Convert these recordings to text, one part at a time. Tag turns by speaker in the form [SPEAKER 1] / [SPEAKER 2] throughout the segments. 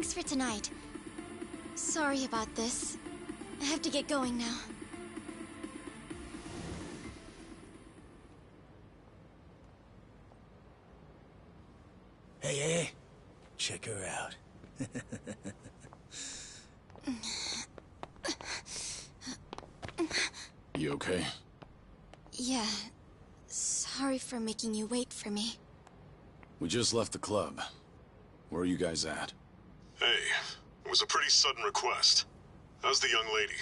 [SPEAKER 1] Thanks for tonight. Sorry about this. I have to get going now.
[SPEAKER 2] Hey, check her out.
[SPEAKER 3] You okay?
[SPEAKER 1] Yeah. Sorry for making you wait for me.
[SPEAKER 3] We just left the club. Where are you guys at?
[SPEAKER 4] Hey, it was a pretty sudden request. How's the young lady?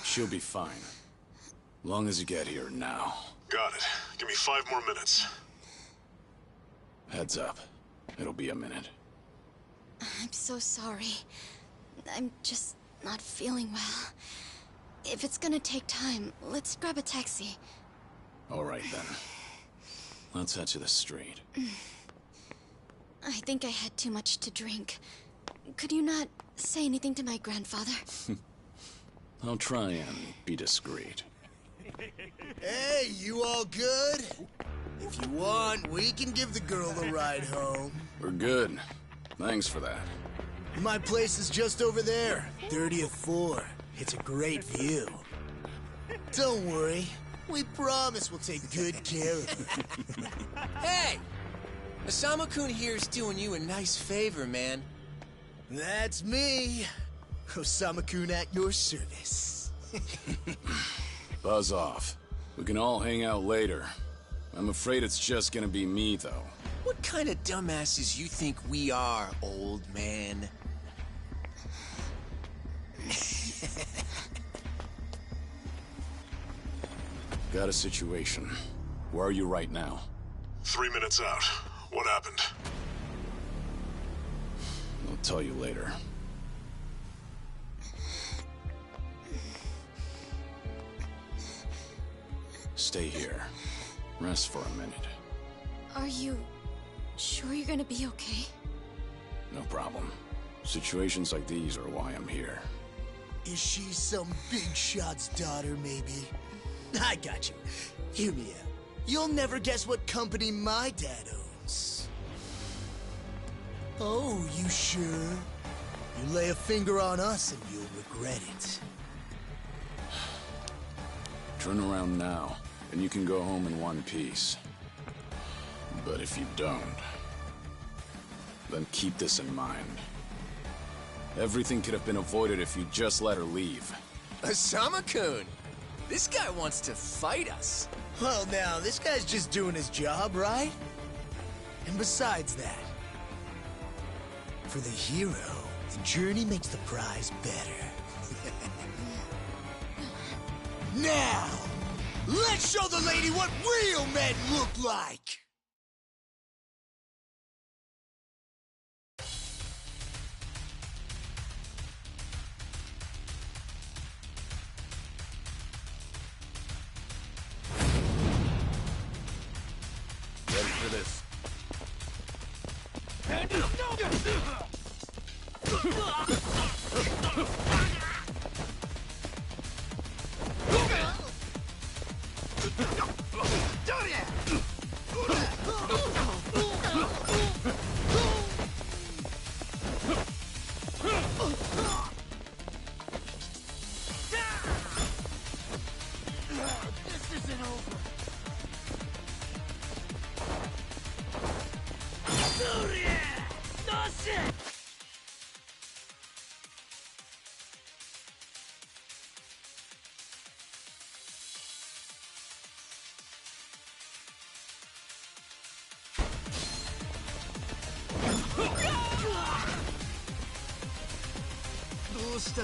[SPEAKER 3] She'll be fine. Long as you get here now.
[SPEAKER 4] Got it. Give me 5 more minutes.
[SPEAKER 3] Heads up. It'll be a minute.
[SPEAKER 1] I'm so sorry. I'm just not feeling well. If it's gonna take time, let's grab a taxi.
[SPEAKER 3] All right, then. Let's head to the street.
[SPEAKER 1] I think I had too much to drink. Could you not say anything to my grandfather?
[SPEAKER 3] I'll try and be discreet.
[SPEAKER 2] Hey, you all good? If you want, we can give the girl a ride home.
[SPEAKER 3] We're good. Thanks for that.
[SPEAKER 2] My place is just over there, 30th floor. It's a great view. Don't worry. We promise we'll take good care of you.
[SPEAKER 5] Hey! Osama-kun here's doing you a nice favor, man.
[SPEAKER 2] That's me. Osama-kun at your service.
[SPEAKER 3] Buzz off. We can all hang out later. I'm afraid it's just gonna be me, though.
[SPEAKER 5] What kind of dumbasses you think we are, old man?
[SPEAKER 3] Got a situation. Where are you right now?
[SPEAKER 4] 3 minutes out. What happened?
[SPEAKER 3] I'll tell you later. Stay here. Rest for a minute.
[SPEAKER 1] Are you sure you're gonna be okay?
[SPEAKER 3] No problem. Situations like these are why I'm here.
[SPEAKER 2] Is she some big shot's daughter, maybe? I got you. Hear me out. You'll never guess what company my dad owns. Oh, you sure? You lay a finger on us and you'll regret it.
[SPEAKER 3] Turn around now, and you can go home in one piece. But if you don't, then keep this in mind. Everything could have been avoided if you just let her leave.
[SPEAKER 5] Osama-kun! This guy wants to fight us.
[SPEAKER 2] Well, now, this guy's just doing his job, right? And besides that, for the hero, the journey makes the prize better. Now, let's show the lady what real men look like!
[SPEAKER 3] Ready for this?
[SPEAKER 6] This isn't over.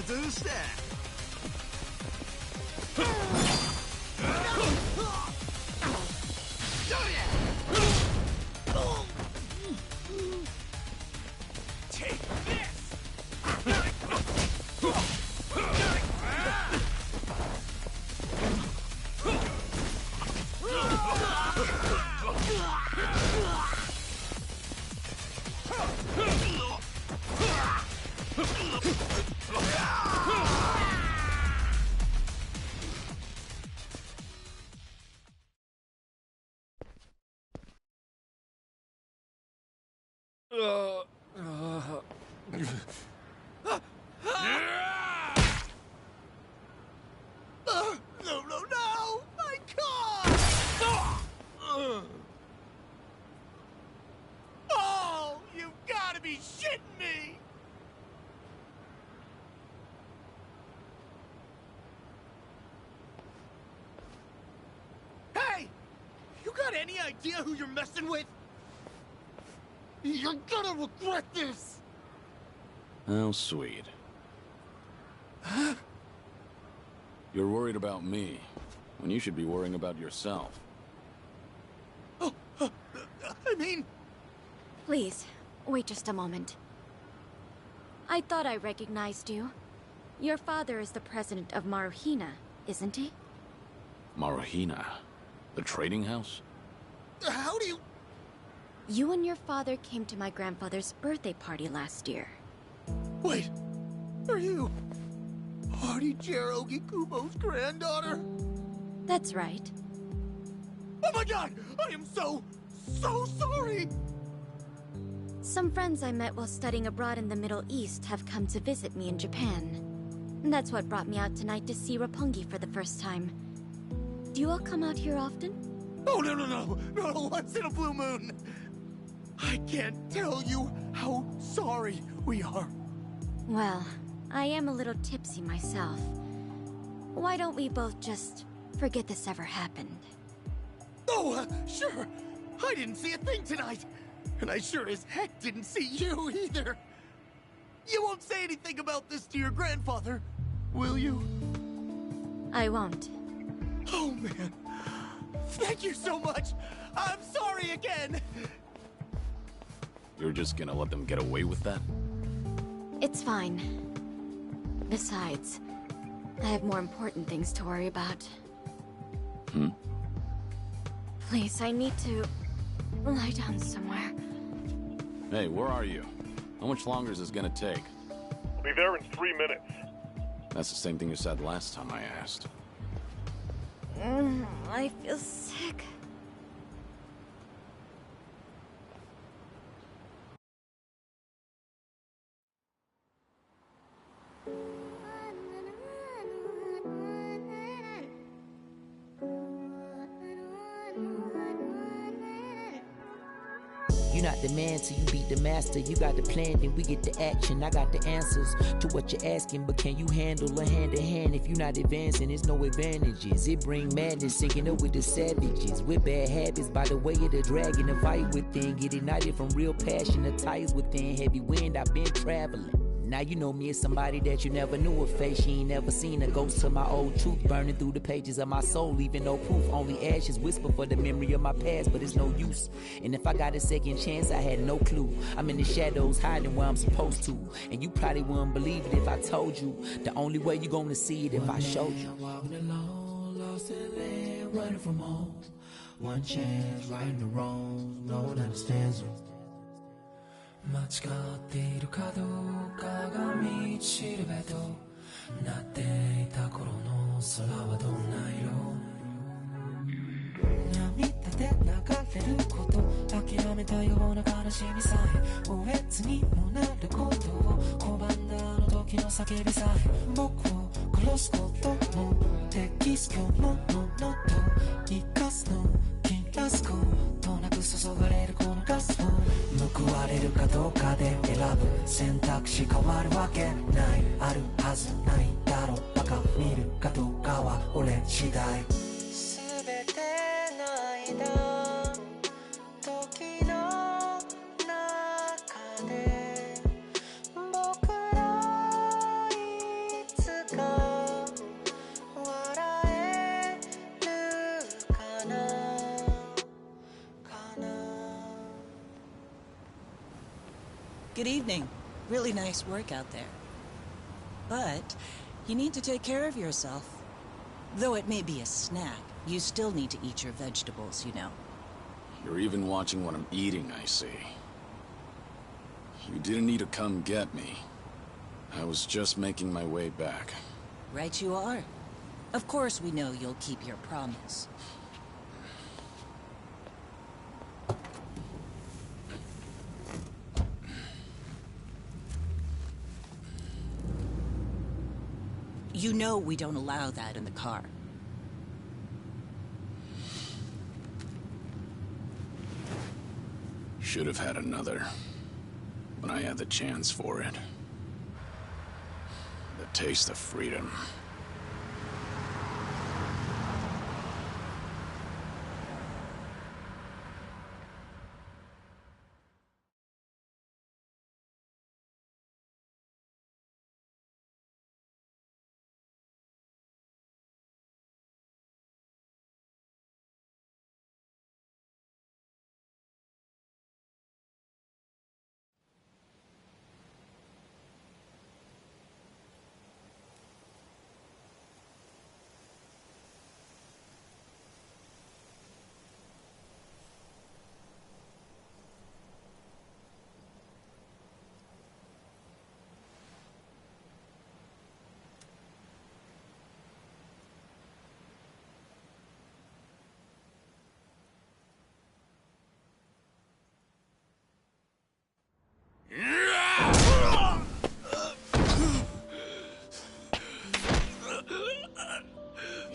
[SPEAKER 6] Do that. Take this. got any idea who you're messing with? You're gonna regret this!
[SPEAKER 3] How sweet. You're worried about me, when you should be worrying about yourself.
[SPEAKER 6] I mean...
[SPEAKER 1] Please, wait just a moment. I thought I recognized you. Your father is the president of Maruhina, isn't he?
[SPEAKER 3] Maruhina? The trading house?
[SPEAKER 6] How do you...
[SPEAKER 1] You and your father came to my grandfather's birthday party last year.
[SPEAKER 6] Wait, are you... Hardy-Jiro Gikubo's granddaughter?
[SPEAKER 1] That's right.
[SPEAKER 6] Oh my god! I am so sorry!
[SPEAKER 1] Some friends I met while studying abroad in the Middle East have come to visit me in Japan. That's what brought me out tonight to see Roppongi for the first time. Do you all come out here often?
[SPEAKER 6] Oh, no, once in a blue moon! I can't tell you how sorry we are.
[SPEAKER 1] Well, I am a little tipsy myself. Why don't we both just forget this ever happened?
[SPEAKER 6] Oh, sure. I didn't see a thing tonight. And I sure as heck didn't see you either. You won't say anything about this to your grandfather, will you?
[SPEAKER 1] I won't.
[SPEAKER 6] Oh, man. Thank you so much. I'm sorry again.
[SPEAKER 3] You're just gonna let them get away with that?
[SPEAKER 1] It's fine. Besides, I have more important things to worry about. Please, I need to lie down somewhere.
[SPEAKER 3] Hey, where are you? How much longer is this gonna take?
[SPEAKER 4] We'll be there in 3 minutes.
[SPEAKER 3] That's the same thing you said last time I asked.
[SPEAKER 1] I feel sick.
[SPEAKER 7] You're not the man till you beat the master. You got the plan, then we get the action. I got the answers to what you're asking, but can you handle a hand to hand? If you're not advancing, there's no advantages. It bring madness, sinking up with the savages. With bad habits, by the way of the dragon. The fight within, get ignited from real passion. The ties within, heavy wind, I've been traveling. Now you know me as somebody that you never knew a face. You ain't never seen a ghost to my old truth burning through the pages of my soul, leaving no proof. Only ashes whisper for the memory of my past, but it's no use. And if I got a second chance, I had no clue. I'm in the shadows hiding where I'm supposed to. And you probably wouldn't believe it if I told you. The only way you gonna see it if I showed you.
[SPEAKER 8] Walking alone, lost in land, running from home. One chance, righting the wrongs, no one understands them. 間違っているかどうかが道しるべとなっていた頃の空はどんな色涙で流れること諦めたような悲しみさえおえつにもなることを拒んだあの時の叫びさえ僕を殺すことも適するものと生かすの切らすことなく注がれるこのガスを報われるかどうかで選ぶ選択肢変わるわけないあるはずないだろバカ見るかどうかは俺次第全ての間時の中で僕らいつか笑えるかな
[SPEAKER 9] Good evening. Really nice work out there. But you need to take care of yourself. Though it may be a snack, you still need to eat your vegetables, you know.
[SPEAKER 3] You're even watching what I'm eating, I see. You didn't need to come get me. I was just making my way back.
[SPEAKER 9] Right you are. Of course we know you'll keep your promise. You know we don't allow that in the car.
[SPEAKER 3] Should have had another, when I had the chance for it. The taste of freedom.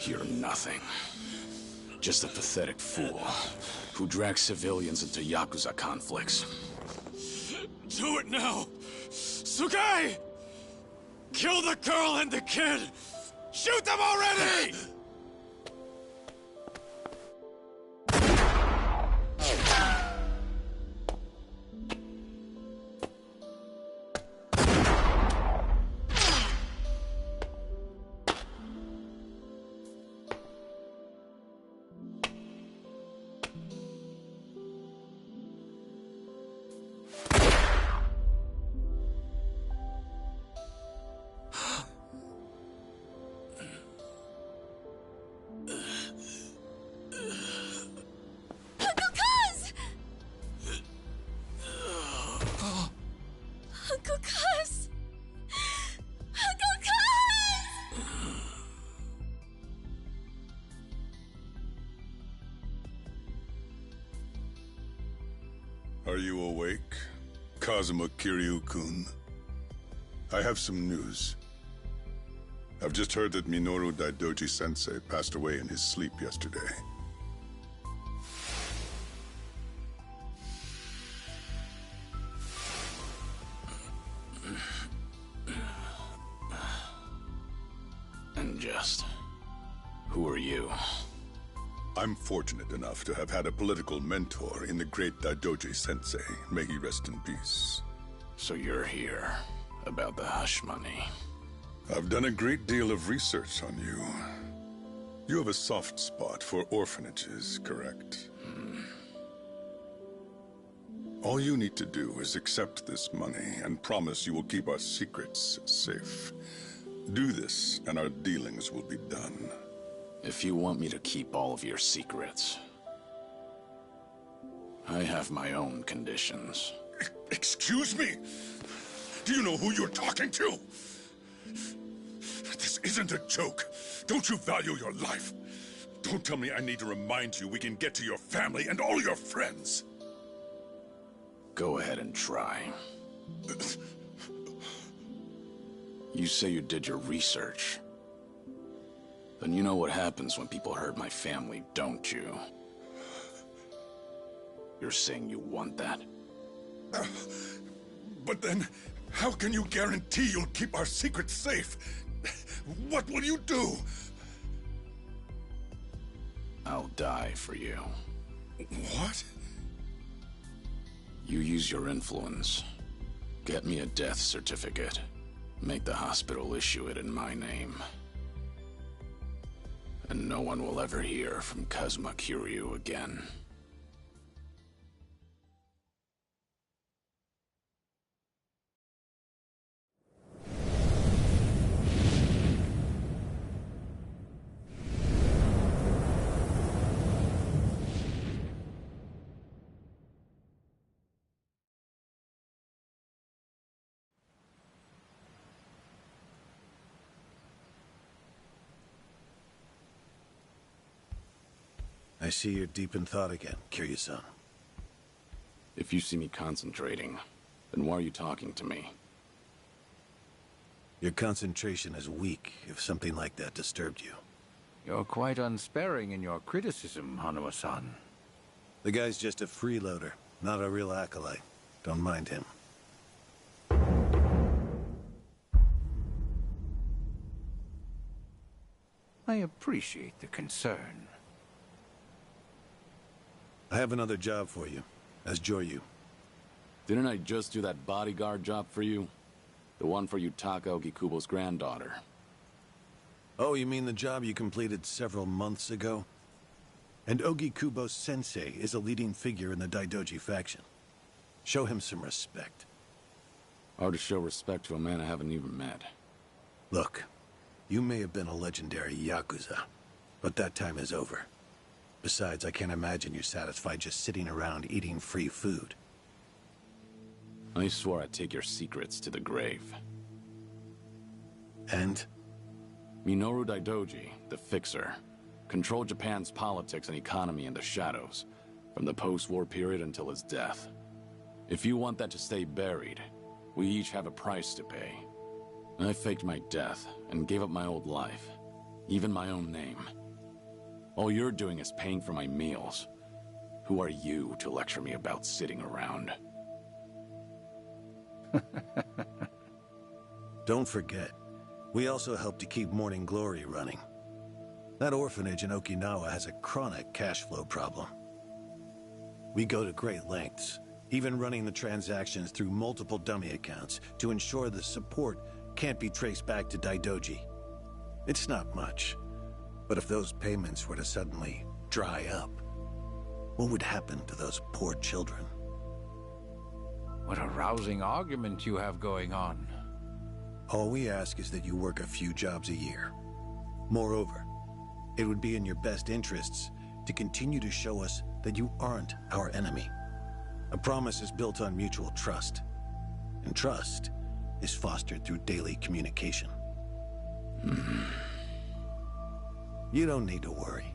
[SPEAKER 3] You're nothing. Just a pathetic fool who drags civilians into YAKUZA conflicts.
[SPEAKER 10] Do it now! Sugai! Kill the girl and the kid! Shoot them already!
[SPEAKER 11] Are you awake, Kazuma Kiryu-kun? I have some news. I've just heard that Minoru Daidoji-sensei passed away in his sleep yesterday.
[SPEAKER 3] And just... who are you?
[SPEAKER 11] I'm fortunate enough to have had a political mentor in the great Daidoji-sensei. May he rest in peace.
[SPEAKER 3] So you're here about the hush money.
[SPEAKER 11] I've done a great deal of research on you. You have a soft spot for orphanages, correct? All you need to do is accept this money and promise you will keep our secrets safe. Do this, and our dealings will be done.
[SPEAKER 3] If you want me to keep all of your secrets, I have my own conditions.
[SPEAKER 11] Excuse me? Do you know who you're talking to? This isn't a joke. Don't you value your life? Don't tell me I need to remind you we can get to your family and all your friends.
[SPEAKER 3] Go ahead and try. You say you did your research. Then you know what happens when people hurt my family, don't you? You're saying you want that?
[SPEAKER 11] But then, how can you guarantee you'll keep our secrets safe? What will you do?
[SPEAKER 3] I'll die for you.
[SPEAKER 11] What?
[SPEAKER 3] You use your influence. Get me a death certificate. Make the hospital issue it in my name. And no one will ever hear from Kazuma Kiryu again.
[SPEAKER 2] I see you're deep in thought again, Kiryu-san.
[SPEAKER 3] If you see me concentrating, then why are you talking to me?
[SPEAKER 2] Your concentration is weak if something like that disturbed you.
[SPEAKER 12] You're quite unsparing in your criticism, Hanuma-san.
[SPEAKER 2] The guy's just a freeloader, not a real acolyte. Don't mind him.
[SPEAKER 12] I appreciate the concern.
[SPEAKER 2] I have another job for you, as Joryu.
[SPEAKER 3] Didn't I just do that bodyguard job for you? The one for Yutaka Ogikubo's granddaughter.
[SPEAKER 2] Oh, you mean the job you completed several months ago? And Ogikubo Sensei is a leading figure in the Daidoji faction. Show him some respect.
[SPEAKER 3] Hard to show respect to a man I haven't even met.
[SPEAKER 2] Look, you may have been a legendary YAKUZA, but that time is over. Besides, I can't imagine you're satisfied just sitting around eating free food.
[SPEAKER 3] I swore I'd take your secrets to the grave.
[SPEAKER 2] And?
[SPEAKER 3] Minoru Daidoji, the Fixer, controlled Japan's politics and economy in the shadows, from the post-war period until his death. If you want that to stay buried, we each have a price to pay. I faked my death and gave up my old life, even my own name. All you're doing is paying for my meals. Who are you to lecture me about sitting around?
[SPEAKER 13] Don't forget, we also help to keep Morning Glory running. That orphanage in Okinawa has a chronic cash flow problem. We go to great lengths, even running the transactions through multiple dummy accounts to ensure the support can't be traced back to Daidoji. It's not much, but if those payments were to suddenly dry up, what would happen to those poor children?
[SPEAKER 12] What a rousing argument you have going on.
[SPEAKER 13] All we ask is that you work a few jobs a year. Moreover, it would be in your best interests to continue to show us that you aren't our enemy. A promise is built on mutual trust, and trust is fostered through daily communication. You don't need to worry.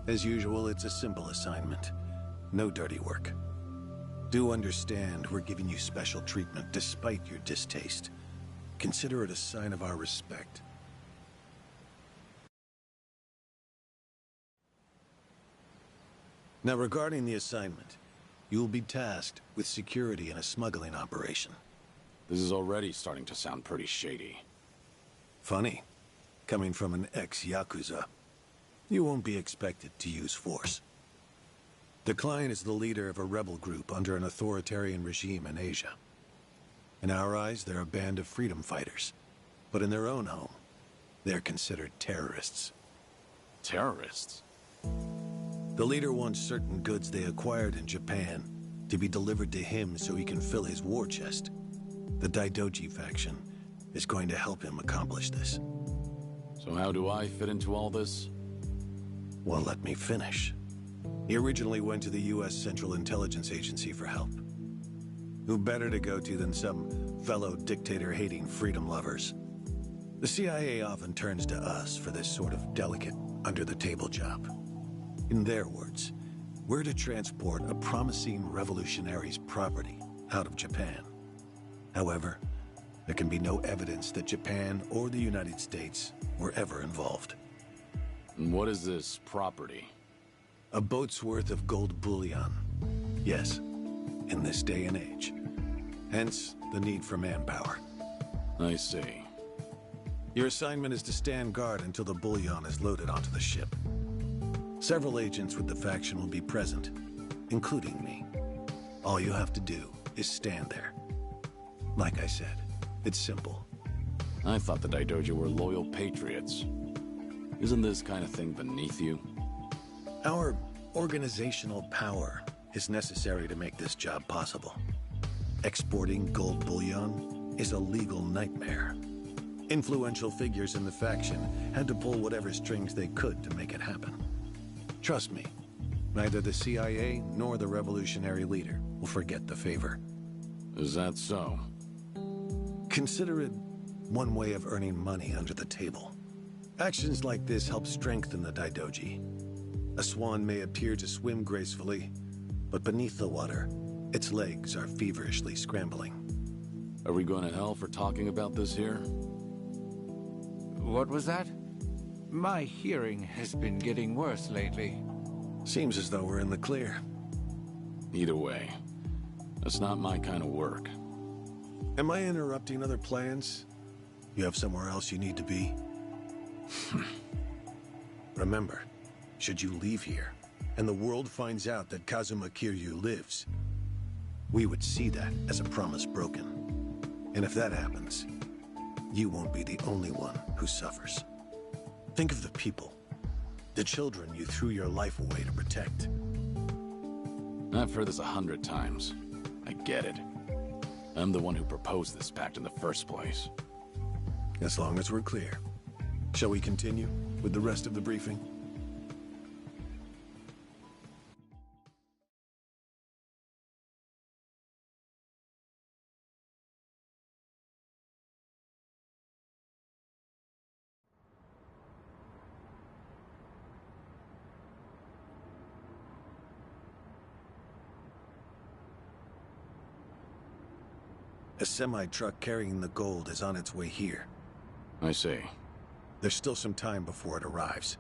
[SPEAKER 13] As usual, it's a simple assignment. No dirty work. Do understand we're giving you special treatment despite your distaste. Consider it a sign of our respect. Now, regarding the assignment, you will be tasked with security in a smuggling operation.
[SPEAKER 3] This is already starting to sound pretty shady.
[SPEAKER 13] Funny, coming from an ex-YAKUZA. You won't be expected to use force. The client is the leader of a rebel group under an authoritarian regime in Asia. In our eyes, they're a band of freedom fighters. But in their own home, they're considered terrorists.
[SPEAKER 3] Terrorists?
[SPEAKER 13] The leader wants certain goods they acquired in Japan to be delivered to him so he can fill his war chest. The Daidoji faction is going to help him accomplish this.
[SPEAKER 3] So how do I fit into all this?
[SPEAKER 13] Well, let me finish. He originally went to the U.S. Central Intelligence Agency for help. Who better to go to than some fellow dictator-hating freedom lovers? The CIA often turns to us for this sort of delicate, under-the-table job. In their words, we're to transport a promising revolutionary's property out of Japan. However, there can be no evidence that Japan or the United States were ever involved.
[SPEAKER 3] And what is this property?
[SPEAKER 13] A boat's worth of gold bullion. Yes, in this day and age. Hence, the need for manpower.
[SPEAKER 3] I see.
[SPEAKER 13] Your assignment is to stand guard until the bullion is loaded onto the ship. Several agents with the faction will be present, including me. All you have to do is stand there. Like I said, it's simple.
[SPEAKER 3] I thought the Daidoji were loyal patriots. Isn't this kind of thing beneath you?
[SPEAKER 13] Our organizational power is necessary to make this job possible. Exporting gold bullion is a legal nightmare. Influential figures in the faction had to pull whatever strings they could to make it happen. Trust me, neither the CIA nor the revolutionary leader will forget the favor.
[SPEAKER 3] Is that so?
[SPEAKER 13] Consider it one way of earning money under the table. Actions like this help strengthen the Daidoji. A swan may appear to swim gracefully, but beneath the water, its legs are feverishly scrambling.
[SPEAKER 3] Are we going to hell for talking about this here?
[SPEAKER 12] What was that? My hearing has been getting worse lately.
[SPEAKER 13] Seems as though we're in the clear.
[SPEAKER 3] Either way, that's not my kind of work.
[SPEAKER 13] Am I interrupting other plans? You have somewhere else you need to be? Remember, should you leave here, and the world finds out that Kazuma Kiryu lives, we would see that as a promise broken. And if that happens, you won't be the only one who suffers. Think of the people, the children you threw your life away to protect.
[SPEAKER 3] I've heard this 100 times. I get it. I'm the one who proposed this pact in the first place.
[SPEAKER 13] As long as we're clear. Shall we continue with the rest of the briefing? A semi-truck carrying the gold is on its way here.
[SPEAKER 3] I see.
[SPEAKER 13] There's still some time before it arrives.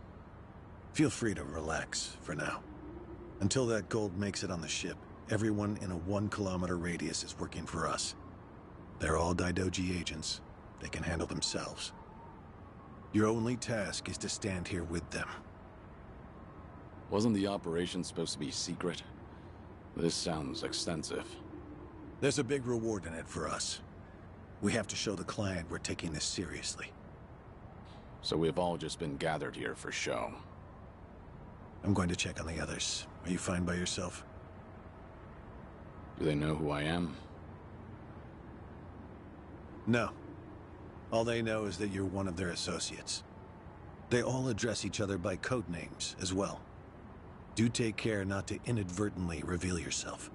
[SPEAKER 13] Feel free to relax for now. Until that gold makes it on the ship, everyone in a 1-kilometer radius is working for us. They're all Daidoji agents. They can handle themselves. Your only task is to stand here with them.
[SPEAKER 3] Wasn't the operation supposed to be secret? This sounds extensive.
[SPEAKER 13] There's a big reward in it for us. We have to show the client we're taking this seriously.
[SPEAKER 3] So we've all just been gathered here for show.
[SPEAKER 13] I'm going to check on the others. Are you fine by yourself?
[SPEAKER 3] Do they know who I am?
[SPEAKER 13] No. All they know is that you're one of their associates. They all address each other by code names as well. Do take care not to inadvertently reveal yourself.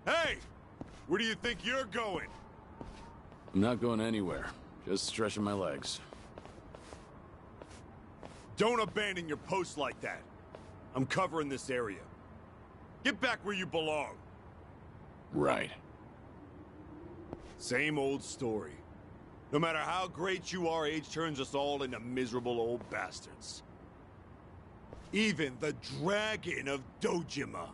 [SPEAKER 10] Hey! Where do you think you're going?
[SPEAKER 3] I'm not going anywhere. Just stretching my legs.
[SPEAKER 10] Don't abandon your post like that. I'm covering this area. Get back where you belong.
[SPEAKER 3] Right.
[SPEAKER 10] Same old story. No matter how great you are, age turns us all into miserable old bastards. Even the Dragon of Dojima.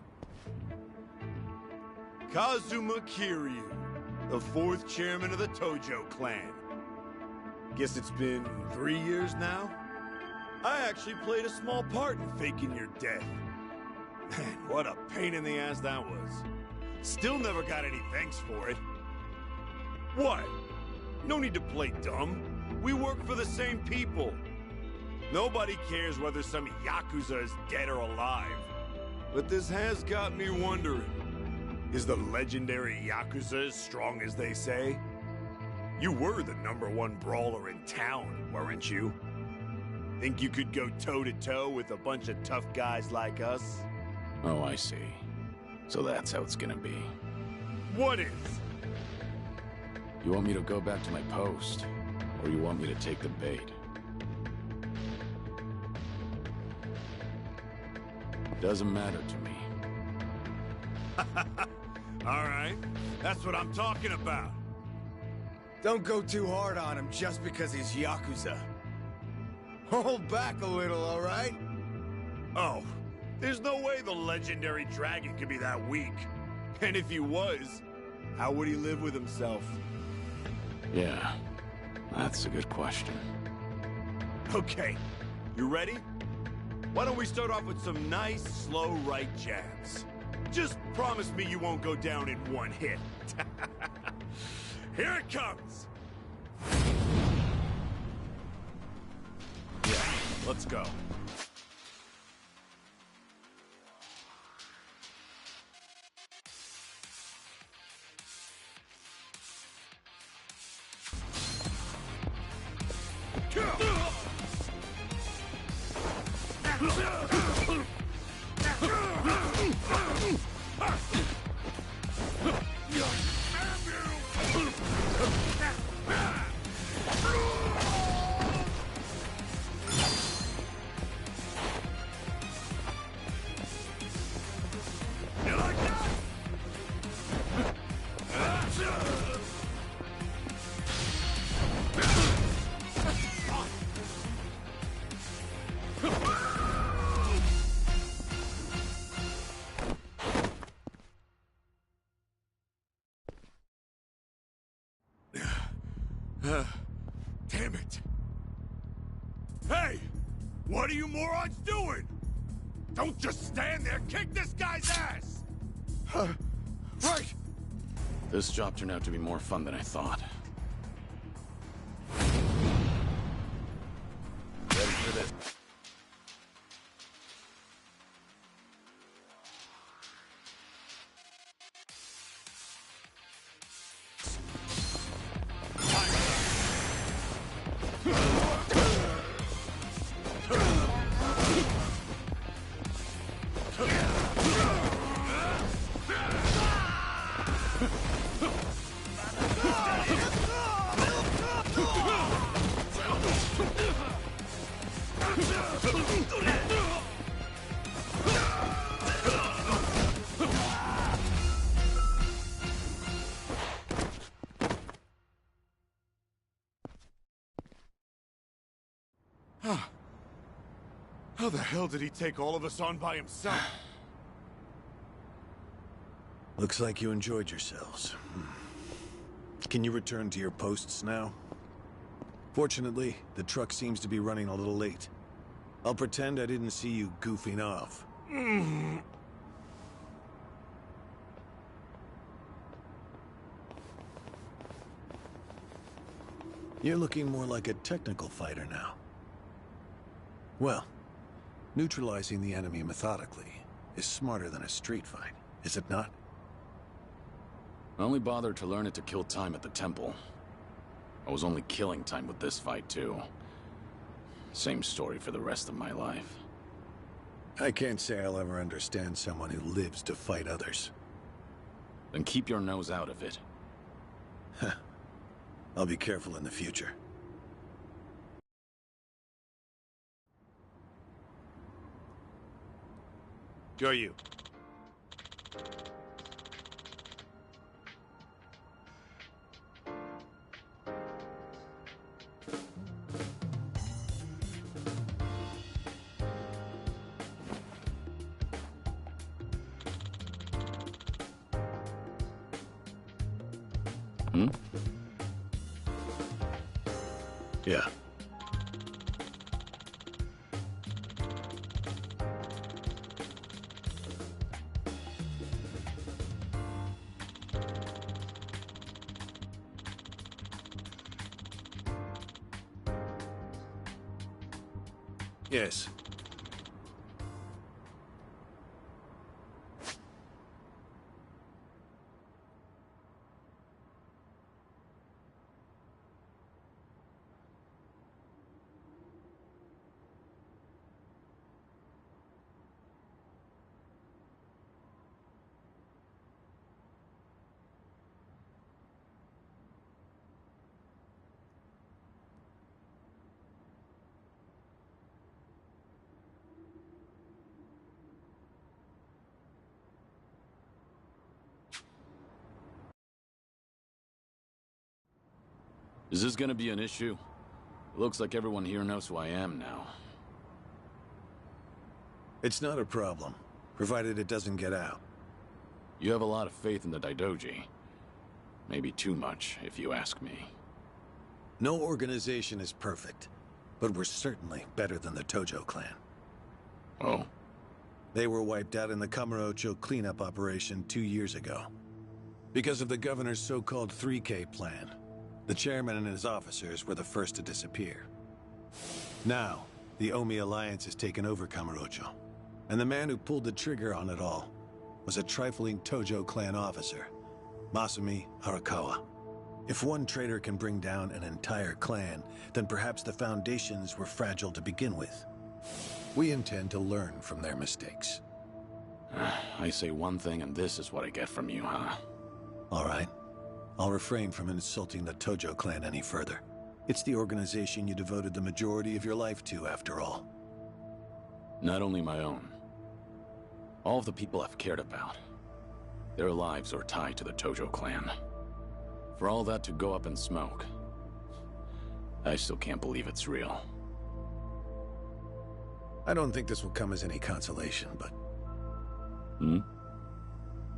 [SPEAKER 10] Kazuma Kiryu, the 4th chairman of the Tojo clan. Guess it's been 3 years now? I actually played a small part in faking your death. Man, what a pain in the ass that was. Still never got any thanks for it. What? No need to play dumb. We work for the same people. Nobody cares whether some YAKUZA is dead or alive. But this has got me wondering. Is the legendary YAKUZA as strong as they say? You were the #1 brawler in town, weren't you? Think you could go toe-to-toe with a bunch of tough guys like us?
[SPEAKER 3] Oh, I see. So that's how it's gonna be.
[SPEAKER 10] What is?
[SPEAKER 3] You want me to go back to my post, or you want me to take the bait? Doesn't matter to me.
[SPEAKER 10] All right, that's what I'm talking about.
[SPEAKER 14] Don't go too hard on him just because he's YAKUZA. Hold back a little, all right?
[SPEAKER 10] Oh, there's no way the legendary dragon could be that weak. And if he was, how would he live with himself?
[SPEAKER 3] Yeah, that's a good question.
[SPEAKER 10] Okay, you ready? Why don't we start off with some nice, slow right jabs? Just promise me you won't go down in one hit. Here it comes! Yeah, let's go. Damn it. Hey! What are you morons doing? Don't just stand there, kick this guy's ass!
[SPEAKER 14] Right!
[SPEAKER 3] This job turned out to be more fun than I thought.
[SPEAKER 10] Ready for this?
[SPEAKER 6] How the hell did he take all of us on by himself?
[SPEAKER 13] Looks like you enjoyed yourselves. Can you return to your posts now? Fortunately, the truck seems to be running a little late. I'll pretend I didn't see you goofing off. You're looking more like a technical fighter now. Well, neutralizing the enemy methodically is smarter than a street fight, is it not?
[SPEAKER 3] I only bothered to learn it to kill time at the temple. I was only killing time with this fight, too. Same story for the rest of my life.
[SPEAKER 13] I can't say I'll ever understand someone who lives to fight others.
[SPEAKER 3] Then keep your nose out of it.
[SPEAKER 13] I'll be careful in the future.
[SPEAKER 6] Go you.
[SPEAKER 13] Yeah. Yes.
[SPEAKER 3] Is this gonna be an issue? It looks like everyone here knows who I am now.
[SPEAKER 13] It's not a problem, provided it doesn't get out.
[SPEAKER 3] You have a lot of faith in the Daidoji. Maybe too much, if you ask me.
[SPEAKER 13] No organization is perfect, but we're certainly better than the Tojo clan.
[SPEAKER 3] Oh?
[SPEAKER 13] They were wiped out in the Kamurocho cleanup operation 2 years ago. Because of the governor's so-called 3K plan. The chairman and his officers were the first to disappear. Now, the Omi Alliance has taken over Kamurocho, and the man who pulled the trigger on it all was a trifling Tojo clan officer, Masumi Arakawa. If one traitor can bring down an entire clan, then perhaps the foundations were fragile to begin with. We intend to learn from their mistakes.
[SPEAKER 3] I say one thing and this is what I get from you, huh?
[SPEAKER 13] All right. I'll refrain from insulting the Tojo clan any further. It's the organization you devoted the majority of your life to, after all.
[SPEAKER 3] Not only my own. All of the people I've cared about. Their lives are tied to the Tojo clan. For all that to go up in smoke, I still can't believe it's real.
[SPEAKER 13] I don't think this will come as any consolation, but...
[SPEAKER 3] Hmm?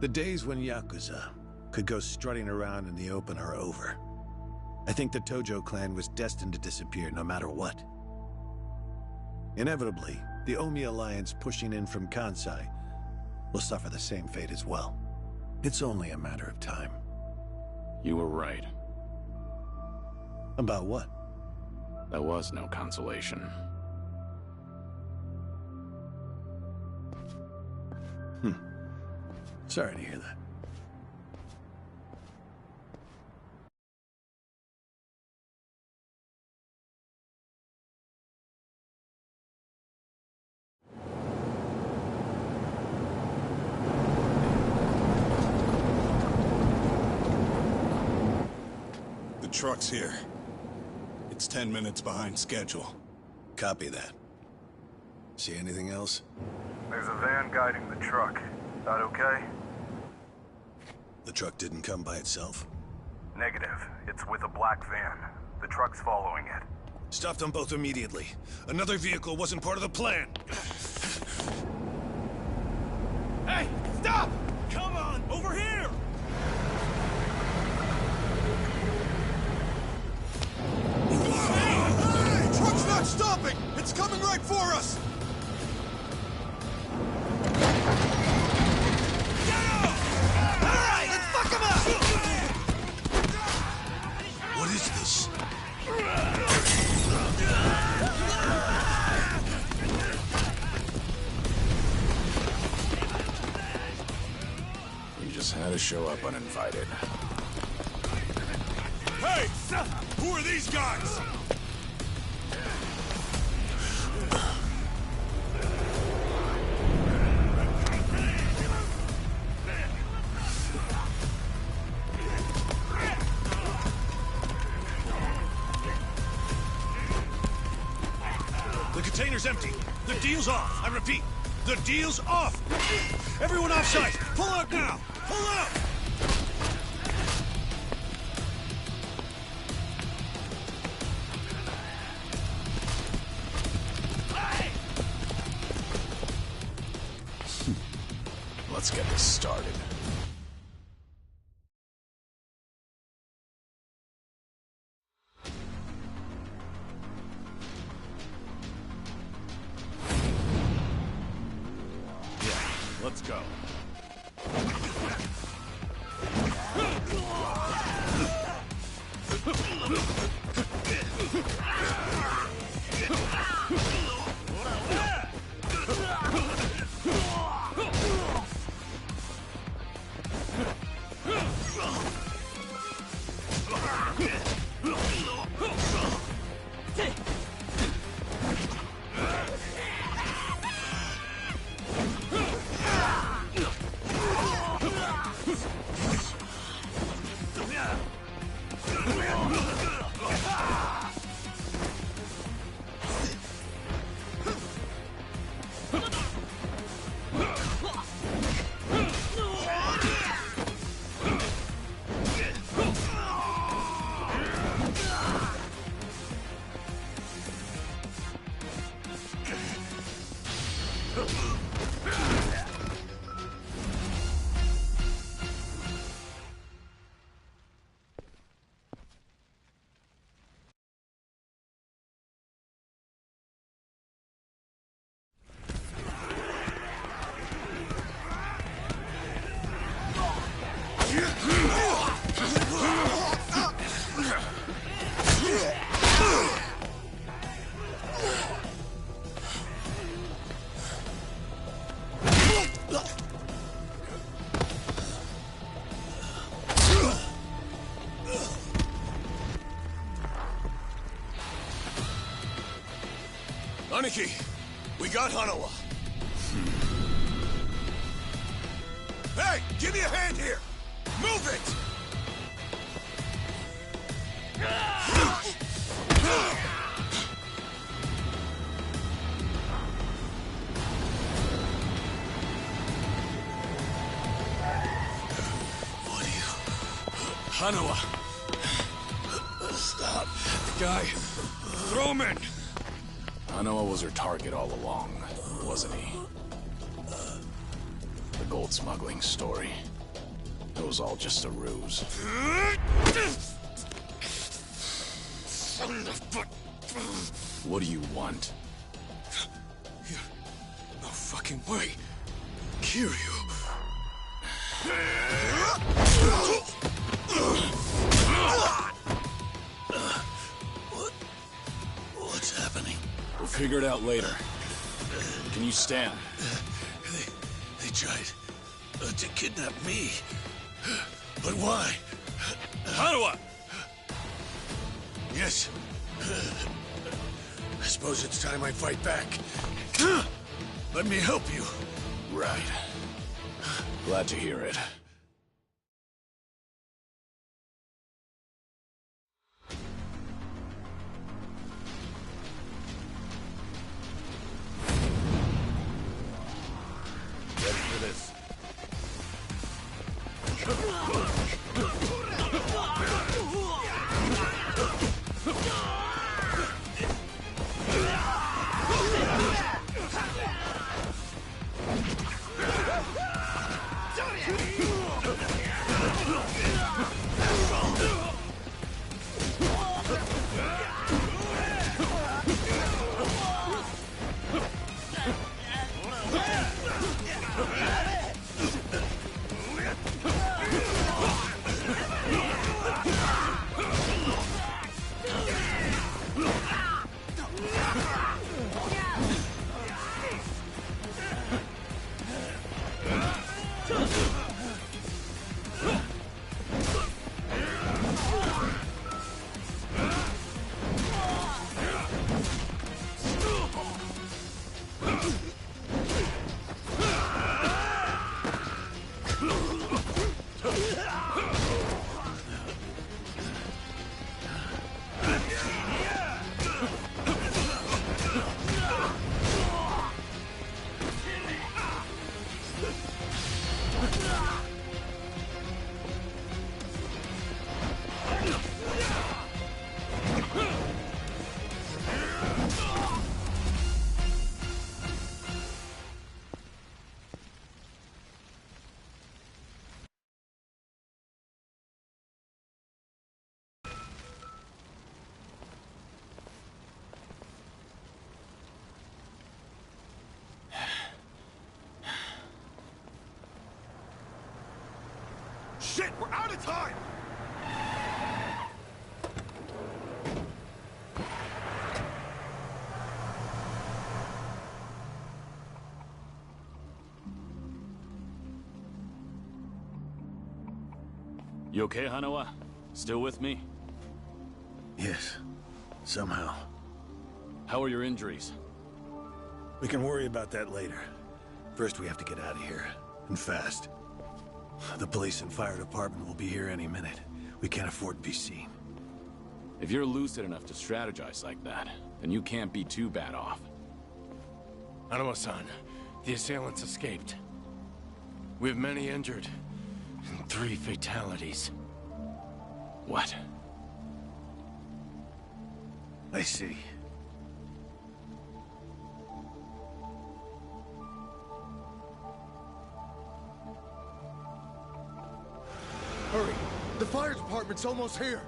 [SPEAKER 13] The days when YAKUZA could go strutting around in the open are over. I think the Tojo clan was destined to disappear no matter what. Inevitably, the Omi Alliance pushing in from Kansai will suffer the same fate as well. It's only a matter of time.
[SPEAKER 3] You were right.
[SPEAKER 13] About what?
[SPEAKER 3] There was no consolation.
[SPEAKER 13] Sorry to hear that.
[SPEAKER 11] The truck's here. It's 10 minutes behind schedule.
[SPEAKER 13] Copy that. See anything else?
[SPEAKER 15] There's a van guiding the truck. That okay?
[SPEAKER 13] The truck didn't come by itself?
[SPEAKER 15] Negative. It's with a black van. The truck's following it.
[SPEAKER 13] Stop them both immediately. Another vehicle wasn't part of the plan.
[SPEAKER 6] Hey, stop! Come on, over here!
[SPEAKER 14] Hey! Truck's not stopping! It's coming right for us!
[SPEAKER 2] Alright, let's fuck him up! What is this?
[SPEAKER 3] You just had to show up uninvited.
[SPEAKER 10] Hey! Who are these guys?
[SPEAKER 13] The container's empty. The deal's off. I repeat, the deal's off. Everyone offside. Pull out now. Pull out.
[SPEAKER 3] Let's get this started.
[SPEAKER 10] Let's go.
[SPEAKER 14] Aniki, we got Hanawa. Hey, give me a hand here! Move it!
[SPEAKER 2] What are you...
[SPEAKER 10] Hanawa!
[SPEAKER 2] Stop.
[SPEAKER 10] The guy! Throw him in!
[SPEAKER 3] Hanawa was her target all along, wasn't he? The gold smuggling story. It was all just a ruse. What do you want?
[SPEAKER 10] No fucking way. Kiryu.
[SPEAKER 2] What's happening?
[SPEAKER 3] We'll figure it out later. Can you stand?
[SPEAKER 2] They tried to kidnap me. But why?
[SPEAKER 10] Hanawa!
[SPEAKER 2] Yes. I suppose it's time I fight back. Let me help you.
[SPEAKER 3] Right. Glad to hear it.
[SPEAKER 6] of time!
[SPEAKER 3] You okay, Hanawa? Still with me?
[SPEAKER 13] Yes. Somehow.
[SPEAKER 3] How are your injuries?
[SPEAKER 13] We can worry about that later. First, we have to get out of here. And fast. The police and fire department will be here any minute. We can't afford to be seen.
[SPEAKER 3] If you're lucid enough to strategize like that, then you can't be too bad off.
[SPEAKER 6] Hanawa-san, the assailants escaped. We have many injured. And 3 fatalities.
[SPEAKER 3] What?
[SPEAKER 13] I see.
[SPEAKER 6] Hurry! The fire department's almost here!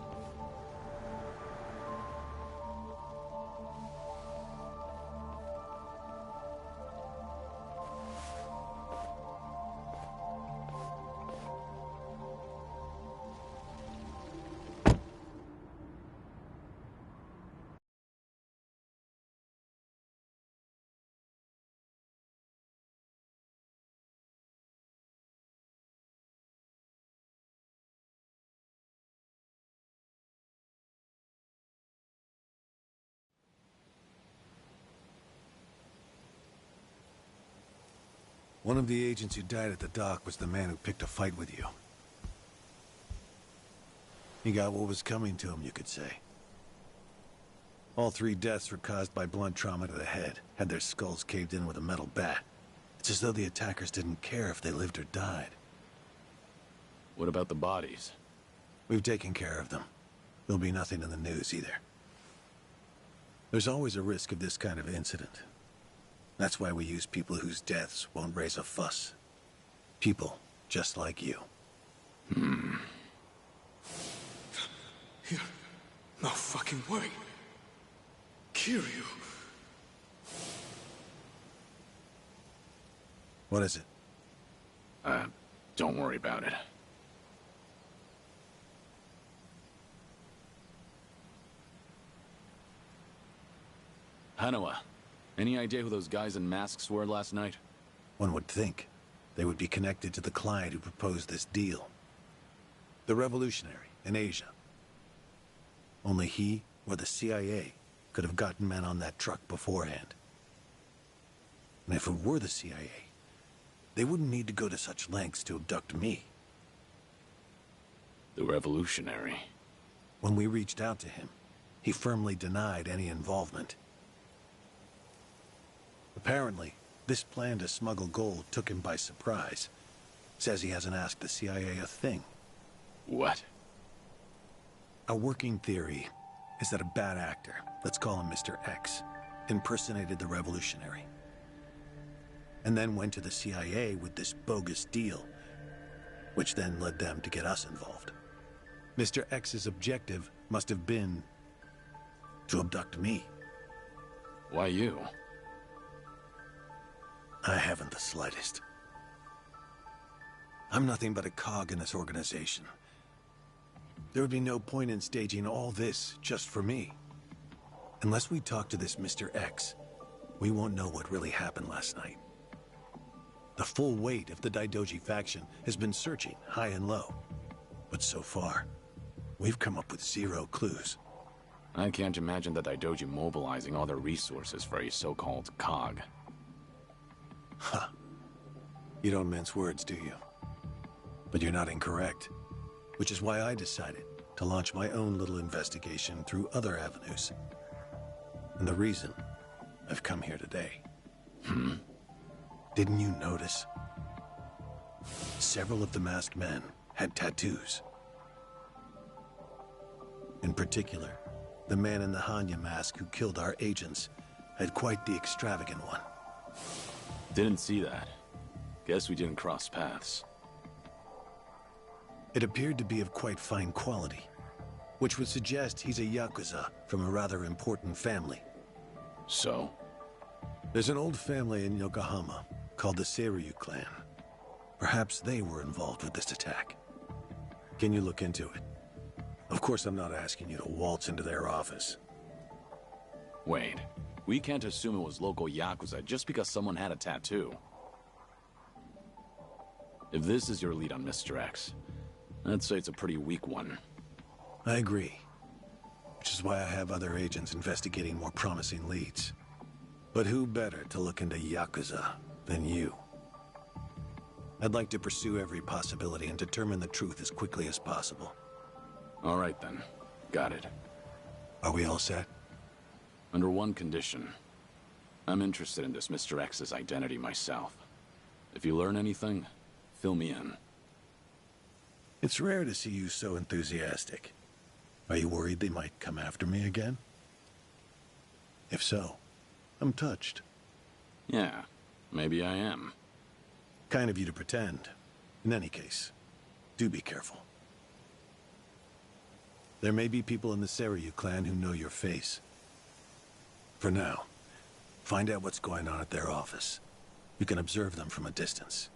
[SPEAKER 13] One of the agents who died at the dock was the man who picked a fight with you. He got what was coming to him, you could say. All 3 deaths were caused by blunt trauma to the head, had their skulls caved in with a metal bat. It's as though the attackers didn't care if they lived or died.
[SPEAKER 3] What about the bodies?
[SPEAKER 13] We've taken care of them. There'll be nothing in the news either. There's always a risk of this kind of incident. That's why we use people whose deaths won't raise a fuss. People just like you.
[SPEAKER 6] No fucking way. Kiryu.
[SPEAKER 13] What is it?
[SPEAKER 3] Don't worry about it. Hanawa, any idea who those guys in masks were last night?
[SPEAKER 13] One would think they would be connected to the client who proposed this deal. The revolutionary in Asia. Only he or the CIA could have gotten men on that truck beforehand. And if it were the CIA, they wouldn't need to go to such lengths to abduct me.
[SPEAKER 3] The revolutionary.
[SPEAKER 13] When we reached out to him, he firmly denied any involvement. Apparently, this plan to smuggle gold took him by surprise. Says he hasn't asked the CIA a thing.
[SPEAKER 3] What?
[SPEAKER 13] A working theory is that a bad actor, let's call him Mr. X, impersonated the revolutionary. And then went to the CIA with this bogus deal, which then led them to get us involved. Mr. X's objective must have been to abduct me.
[SPEAKER 3] Why you?
[SPEAKER 13] I haven't the slightest. I'm nothing but a cog in this organization. There would be no point in staging all this just for me. Unless we talk to this Mr. X, we won't know what really happened last night. The full weight of the Daidoji faction has been searching high and low. But so far, we've come up with 0 clues.
[SPEAKER 3] I can't imagine the Daidoji mobilizing all their resources for a so-called cog.
[SPEAKER 13] Huh. You don't mince words, do you? But you're not incorrect. Which is why I decided to launch my own little investigation through other avenues. And the reason I've come here today. Didn't you notice? Several of the masked men had tattoos. In particular, the man in the Hanya mask who killed our agents had quite the extravagant one.
[SPEAKER 3] Didn't see that. Guess we didn't cross paths.
[SPEAKER 13] It appeared to be of quite fine quality, which would suggest he's a YAKUZA from a rather important family.
[SPEAKER 3] So?
[SPEAKER 13] There's an old family in Yokohama called the Seiryu clan. Perhaps they were involved with this attack. Can you look into it? Of course, I'm not asking you to waltz into their office.
[SPEAKER 3] Wait, we can't assume it was local YAKUZA just because someone had a tattoo. If this is your lead on Mr. X, I'd say it's a pretty weak one.
[SPEAKER 13] I agree. Which is why I have other agents investigating more promising leads. But who better to look into YAKUZA than you? I'd like to pursue every possibility and determine the truth as quickly as possible.
[SPEAKER 3] All right then. Got it.
[SPEAKER 13] Are we all set?
[SPEAKER 3] Under one condition. I'm interested in this Mr. X's identity myself. If you learn anything, fill me in.
[SPEAKER 13] It's rare to see you so enthusiastic. Are you worried they might come after me again? If so, I'm touched.
[SPEAKER 3] Yeah, maybe I am.
[SPEAKER 13] Kind of you to pretend. In any case, do be careful. There may be people in the Seiryu clan who know your face. For now, find out what's going on at their office. You can observe them from a distance.